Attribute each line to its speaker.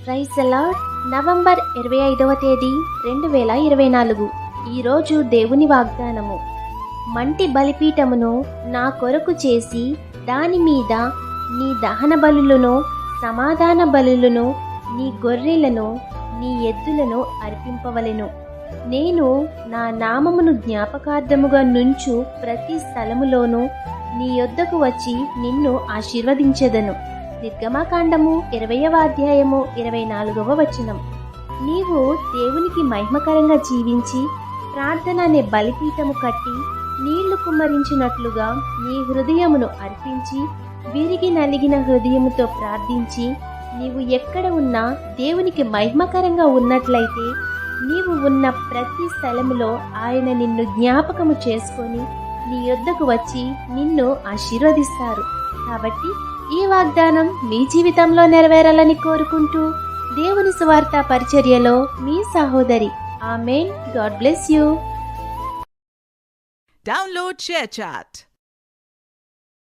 Speaker 1: Praise the Lord. November 25వ తేదీ 2024. ఈరోజు దేవుని వాగ్దానము. మంటి బలిపీఠమును నా కొరకు చేసి దాని మీద నీ దహన బలులను, సమాధాన బలులను, నీ గొర్రెలను, నీ ఎద్దులను అర్పింపవలెను. నేను నా నామమును జ్ఞాపకార్థముగా నుంచు ప్రతి స్థలములోనూ నీ యొద్దకు వచ్చి నిన్ను ఆశీర్వదించెదను. నిర్గమకాండము 20వ అధ్యాయము 24వ వచనం. నీవు దేవునికి మహిమకరంగా జీవించి ప్రార్థన అనే బలిపీఠము కట్టి నీళ్లు కుమ్మరించినట్లుగా నీ హృదయమును అర్పించి విరిగి నలిగిన హృదయముతో ప్రార్థించి నీవు ఎక్కడ ఉన్నా దేవునికి మహిమకరంగా ఉన్నట్లయితే నీవు ఉన్న ప్రతి స్థలములో ఆయన నిన్ను జ్ఞాపకము చేసుకొని నీ యొద్దకు వచ్చి నిన్ను ఆశీర్వదిస్తారు. కాబట్టి ఈ వాగ్దానం మీ జీవితంలో నెరవేరాలని కోరుకుంటూ దేవుని సువార్త పరిచర్యలో మీ సహోదరి. ఆమేన్. God bless you.
Speaker 2: Download ShareChat.